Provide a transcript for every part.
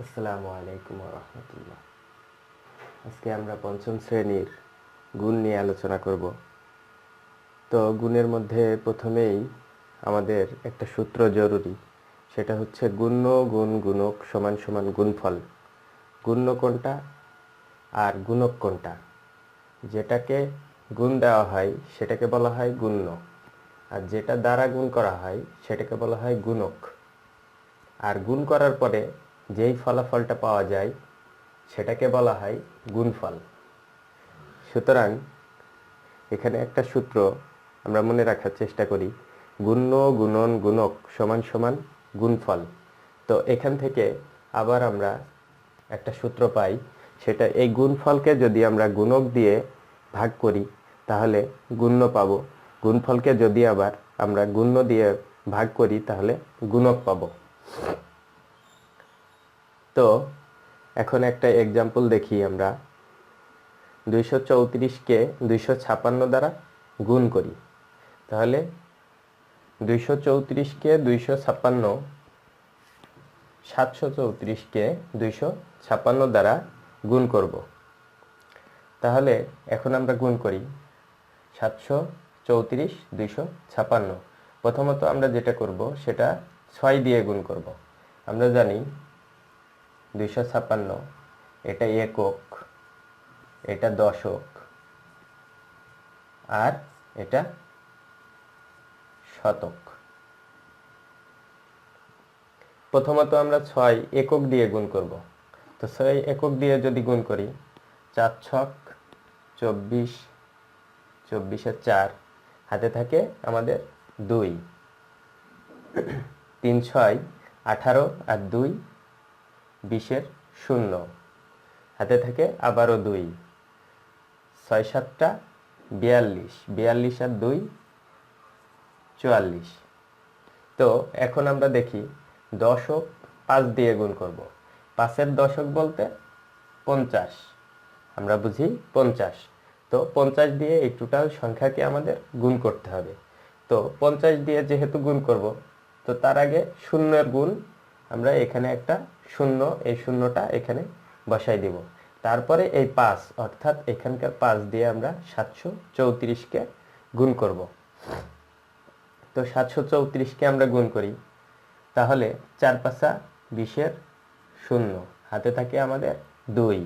আসসালামু আলাইকুম ওয়া রাহমাতুল্লাহ। আজকে আমরা পঞ্চম শ্রেণীর গুণ নিয়ে আলোচনা করব। তো গুণের মধ্যে প্রথমেই আমাদের একটা সূত্র জরুরি, সেটা হচ্ছে গুণ্য গুণ গুণক সমান সমান গুণফল। গুণ্য কোনটা আর গুণক কোনটা? যেটাকে গুণ দেওয়া হয় সেটাকে বলা হয় গুণ্য, আর যেটা দ্বারা গুণ করা হয় সেটাকে বলা হয় গুণক। আর গুণ করার পরে যেই ফলাফলটা পাওয়া যায় সেটাকে বলা হয় গুণফল। সুতরাং এখানে একটা সূত্র আমরা মনে রাখার চেষ্টা করি, গুণ্য গুণন গুণক সমান সমান গুণফল। তো এখান থেকে আবার আমরা একটা সূত্র পাই, সেটা এই গুণফলকে যদি আমরা গুণক দিয়ে ভাগ করি তাহলে গুণ্য পাবো, গুণফলকে যদি আবার আমরা গুণ্য দিয়ে ভাগ করি তাহলে গুণক পাবো। তো এখন একটা এক্সাম্পল দেখি আমরা। 234কে 256 দ্বারা গুণ করি, তাহলে 234কে 256, 734কে 256 দ্বারা গুণ করব। তাহলে এখন আমরা গুণ করি 734 256। প্রথমত আমরা যেটা করব সেটা 6 দিয়ে গুণ করব। আমরা জানি 256 এটা একক, এটা দশক, আর এটা শতক। প্রথমত আমরা 6 একক দিয়ে গুণ করব। তো 6 একক দিয়ে যদি গুণ করি, 4 ছক 24, 24 4, হাতে থাকে আমাদের 2, 3 6 18, আর 2 20 0, হাতে থাকে আবারও 2, 6 7 42, 42 আর 2 44। তো এখন আমরা দেখি দশক 5 দিয়ে গুণ করব। 5-এর দশক বলতে 50, আমরা বুঝি 50। তো 50 দিয়ে এই টোটাল সংখ্যাকে আমাদের গুণ করতে হবে। তো 50 দিয়ে যেহেতু গুণ করব, তো তার আগে শূন্যের গুণ আমরা এখানে একটা শূন্য, এই শূন্যটা এখানে বসাই দিব। তারপরে এই 5 অর্থাৎ এখানকার 5 দিয়ে আমরা 734কে গুণ করব। তো 734কে আমরা গুণ করি, তাহলে 4 5 20 0, হাতে থাকে আমাদের 2,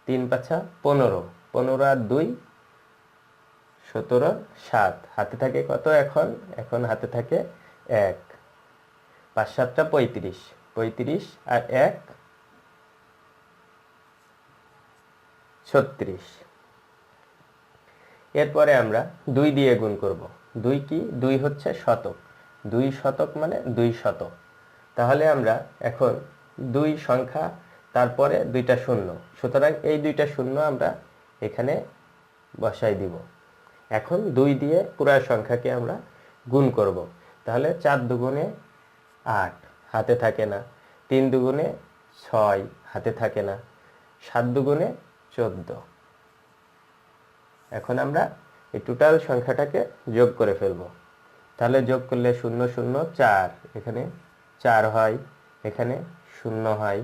3 5 15, 15 আর 2 17 7, হাতে থাকে কত? এখন হাতে থাকে 1, 5 7 35, 35 আর 1 36। এরপরে আমরা 2 দিয়ে গুণ করব। 2 কি? 2 হচ্ছে শতক, 2 শতক মানে 2 শতক। তাহলে আমরা এখন 2 সংখ্যা, তারপরে 2টা শূন্য, সুতরাং এই 2টা শূন্য আমরা এখানে বসাই দিব। এখন 2 দিয়ে পুরো সংখ্যাকে আমরা গুণ করব। তাহলে 4 দুগুণে 8, হাতে থাকে না। 3 দুগুণে 6, হাতে থাকে না। 7 দুগুণে 14। এখন আমরা এই টোটাল সংখ্যাটাকে যোগ করে ফেলব। তাহলে যোগ করলে 0 0 4, এখানে 4 হয়, এখানে 0 হয়।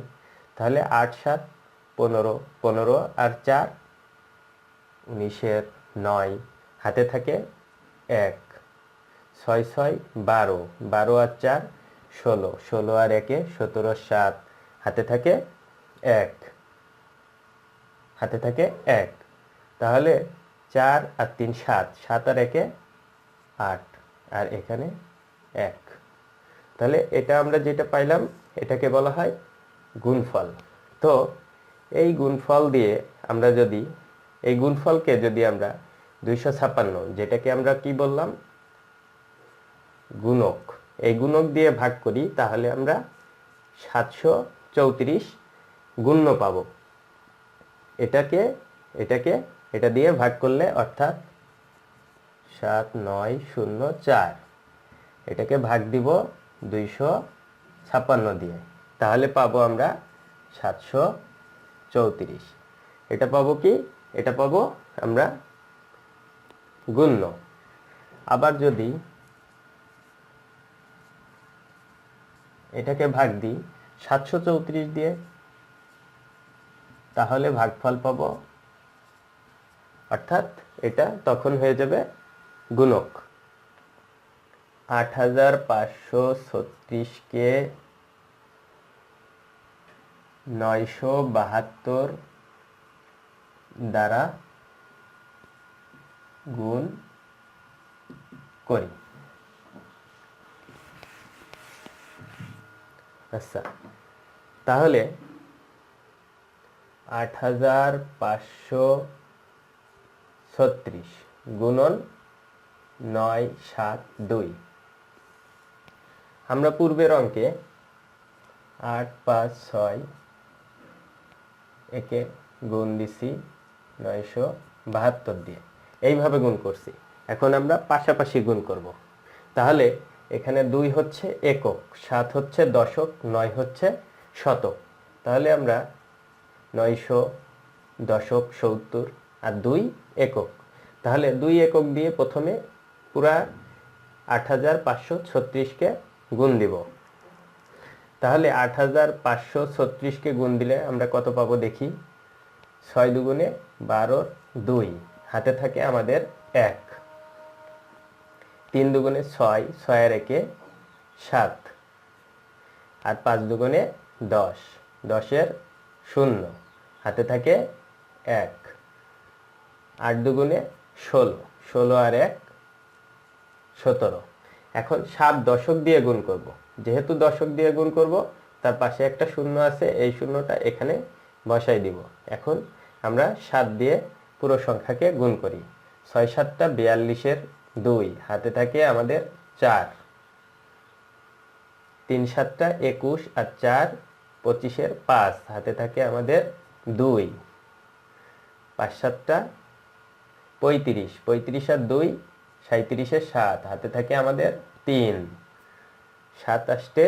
তাহলে 8 7 15, 15 আর 4 19 9, হাতে থাকে 1, 6 6 12, 12 আর 4 16, 16 আর 1 17 7, হাতে থাকে 1, হাতে থাকে 1। তাহলে 4 আর 3 7, 7 আর 1 8, আর এখানে 1। তাহলে এটা আমরা যেটা পাইলাম এটাকে বলা হয় গুণফল। তো এই গুণফল দিয়ে আমরা যদি এই গুণফলকে যদি আমরা 256, যেটাকে আমরা কি বললাম? গুণক, এই গুণক দিয়ে ভাগ করি, তাহলে আমরা 734 গুণ্য পাবো। এটা দিয়ে ভাগ করলে, অর্থাৎ 7 9 0 4, এটাকে ভাগ দিব 256 দিয়ে, তাহলে পাবো আমরা 734। এটা পাবো কি? এটা পাবো আমরা গুণ্য। আবার যদি এটাকে ভাগ দিই 734 দিয়ে, তাহলে ভাগফল পাবো, অর্থাৎ এটা তখন হয়ে যাবে গুণক। 8536 কে 972 দ্বারা গুণ করি। আচ্ছা, তাহলে 8536 গুণন 972। আমরা পূর্বের অঙ্কে 856 একে গুণ দিছি 972 দিয়ে, এইভাবে গুণ করছি। এখন আমরা পাশাপাশি গুণ করব। তাহলে এখানে 2 হচ্ছে একক, 7 হচ্ছে দশক, 9 হচ্ছে শতক। তাহলে আমরা 900 দশক 70 আর 2 একক। তাহলে 2 একক দিয়ে প্রথমে পুরা 8536-কে গুণ দিব। তাহলে 8536-কে গুণ দিলে আমরা কত পাবো দেখি। 6 দুগুণে 12, 2 হাতে থাকে আমাদের 1, 3 দুগুণে 6, 6 আর 1 7, আর 5 দুগুণে 10, 10 এর 0 হাতে থাকে 1, 8 দুগুণে 16, 16 আর 1 17। এখন 7 দশক দিয়ে গুণ করব। যেহেতু দশক দিয়ে গুণ করব, তার পাশে একটা শূন্য আছে, এই শূন্যটা এখানে বসাই দিব। এখন আমরা 7 দিয়ে পুরো সংখ্যাকে গুণ করি। 6 7টা 42 এর 2 হাতে থাকে আমাদের 4, 3 7টা 21 আর 4 25 এর 5 হাতে থাকে আমাদের 2, 5 7টা 35, 35 আর 2 37 এর 7 হাতে থাকে আমাদের 3, 7 8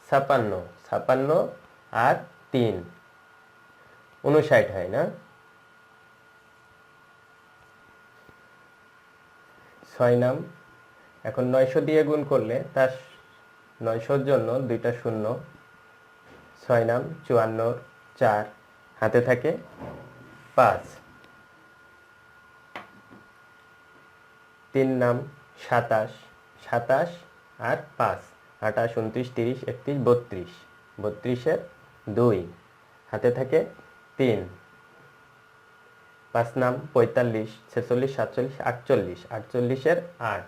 56, 56 আর 3 59 হয় না। 6 নাম। এখন 900 দিয়ে গুণ করলে তার 900-র জন্য 2টা শূন্য, 6 নাম 54, 4 হাতে থাকে 5, 3 নাম 27, 27 আর 5 28, 29, 30, 31, 32, 32 এর 2 হাতে থাকে 3, 5 নাম 45, 46, 47, 48, 48 এর 8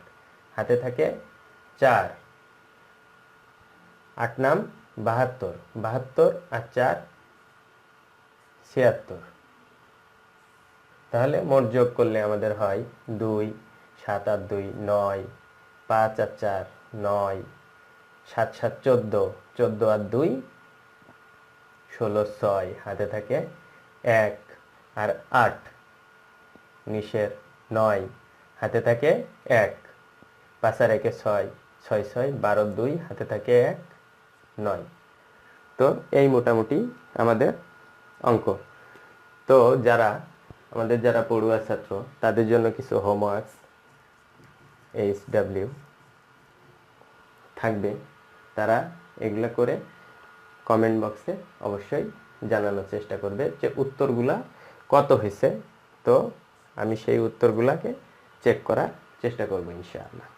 হাতে থাকে 4, 8 নাম 72, 72 আর 4 76। তাহলে মোট যোগ করলে আমাদের হয় 2, 7 আর 2 9, 5 আর 4 9, 7 7 14, 14 আর 2 16, 6 হাতে থাকে 1 আর 8 19 এর 9 হাতে থাকে 1, 5 আর 1 6, 6 6 12 2 হাতে থাকে 1 9। তো এই মোটামুটি আমাদের অঙ্ক। তো আমাদের যারা পড়ুয়া ছাত্র, তাদের জন্য কিছু হোমওয়ার্ক HW থাকবে। তারা এগুলা করে কমেন্ট বক্সে অবশ্যই জানানোর চেষ্টা করবে যে উত্তরগুলা কত হয়েছে। তো আমি সেই উত্তরগুলাকে চেক করার চেষ্টা করব ইনশাআল্লাহ।